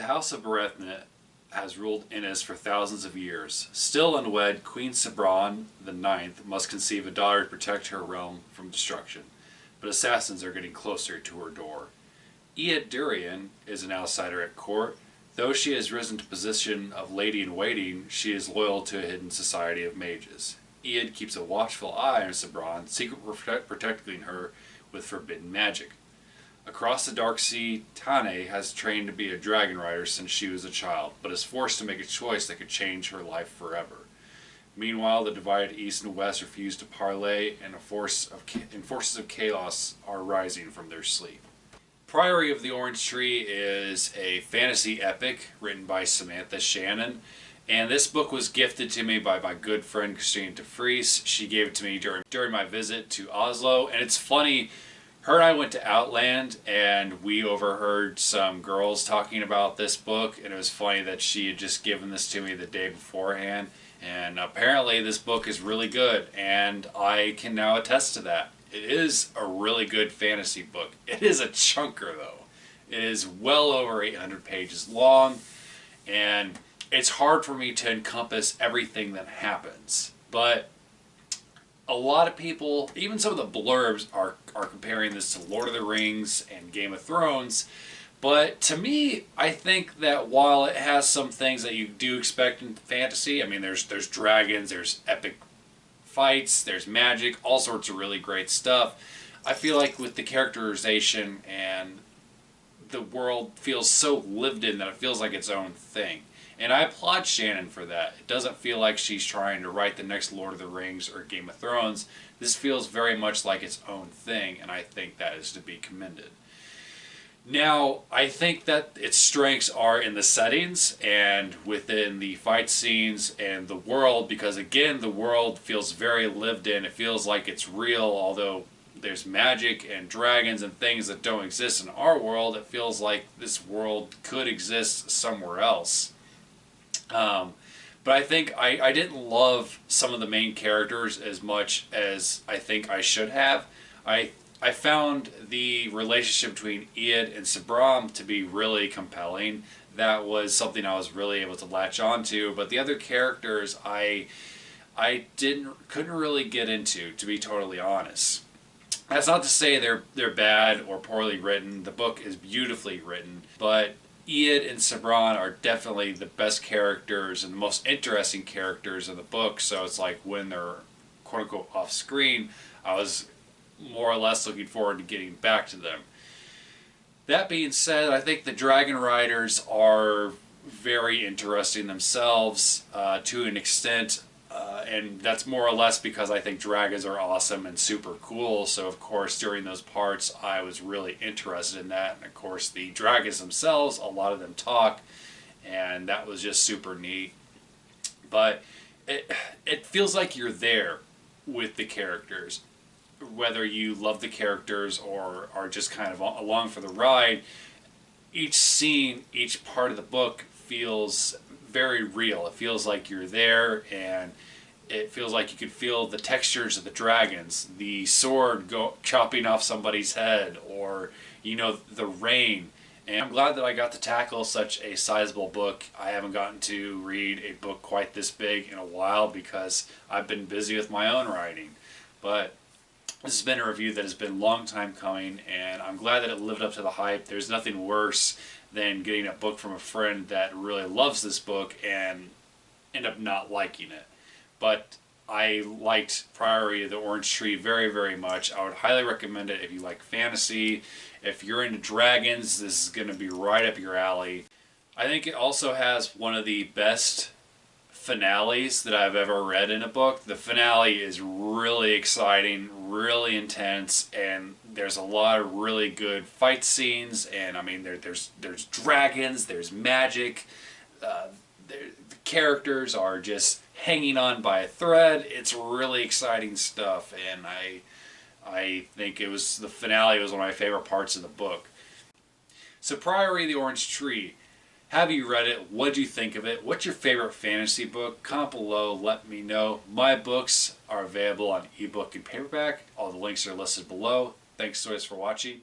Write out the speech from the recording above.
The House of Berethnet has ruled Innis for thousands of years. Still unwed, Queen Sabran the Ninth must conceive a daughter to protect her realm from destruction. But assassins are getting closer to her door. Iad Durian is an outsider at court. Though she has risen to position of lady-in-waiting, she is loyal to a hidden society of mages. Iad keeps a watchful eye on Sabran, secretly protecting her with forbidden magic. Across the Dark Sea, Tane has trained to be a dragon rider since she was a child, but is forced to make a choice that could change her life forever. Meanwhile, the divided East and West refuse to parley, and forces of chaos are rising from their sleep. Priory of the Orange Tree is a fantasy epic written by Samantha Shannon, and this book was gifted to me by my good friend Christine DeFries. She gave it to me during my visit to Oslo, and it's funny, her and I went to Outland, and we overheard some girls talking about this book, and it was funny that she had just given this to me the day beforehand, and apparently this book is really good, and I can now attest to that. It is a really good fantasy book. It is a chunker, though. It is well over 800 pages long, and it's hard for me to encompass everything that happens, but a lot of people, even some of the blurbs, are comparing this to Lord of the Rings and Game of Thrones. But to me, I think that while it has some things that you do expect in fantasy, I mean, there's dragons, there's epic fights, there's magic, all sorts of really great stuff. I feel like with the characterization and the world feels so lived in that it feels like its own thing. And I applaud Shannon for that. It doesn't feel like she's trying to write the next Lord of the Rings or Game of Thrones. This feels very much like its own thing, and I think that is to be commended. Now, I think that its strengths are in the settings and within the fight scenes and the world, because again, the world feels very lived in. It feels like it's real, although there's magic and dragons and things that don't exist in our world. It feels like this world could exist somewhere else. But I think I didn't love some of the main characters as much as I think I should have. I found the relationship between Iad and Sabram to be really compelling. That was something I was really able to latch onto. But the other characters I couldn't really get into, to be totally honest. That's not to say they're bad or poorly written. The book is beautifully written, but Iad and Sabran are definitely the best characters and the most interesting characters in the book. So it's like when they're quote unquote off screen, I was more or less looking forward to getting back to them. That being said, I think the Dragon Riders are very interesting themselves to an extent, and that's more or less because I think dragons are awesome and super cool. So of course during those parts I was really interested in that, and of course the dragons themselves, a lot of them talk, and that was just super neat. But it feels like you're there with the characters. Whether you love the characters or are just kind of along for the ride, each scene, each part of the book feels very real. It feels like you're there, and it feels like you could feel the textures of the dragons, the sword chopping off somebody's head, or the rain. And I'm glad that I got to tackle such a sizable book. I haven't gotten to read a book quite this big in a while because I've been busy with my own writing. But this has been a review that has been a long time coming, and I'm glad that it lived up to the hype. There's nothing worse than getting a book from a friend that really loves this book and end up not liking it. But I liked Priory of the Orange Tree very, very much. I would highly recommend it if you like fantasy. If you're into dragons, this is going to be right up your alley. I think it also has one of the best finales that I've ever read in a book. The finale is really exciting, really intense, and there's a lot of really good fight scenes. And I mean, there's dragons, there's magic. The characters are just hanging on by a thread. It's really exciting stuff, and I think the finale was one of my favorite parts of the book. So Priory of the Orange Tree. Have you read it? What do you think of it? What's your favorite fantasy book? Comment below, let me know. My books are available on ebook and paperback. All the links are listed below. Thanks so much for watching.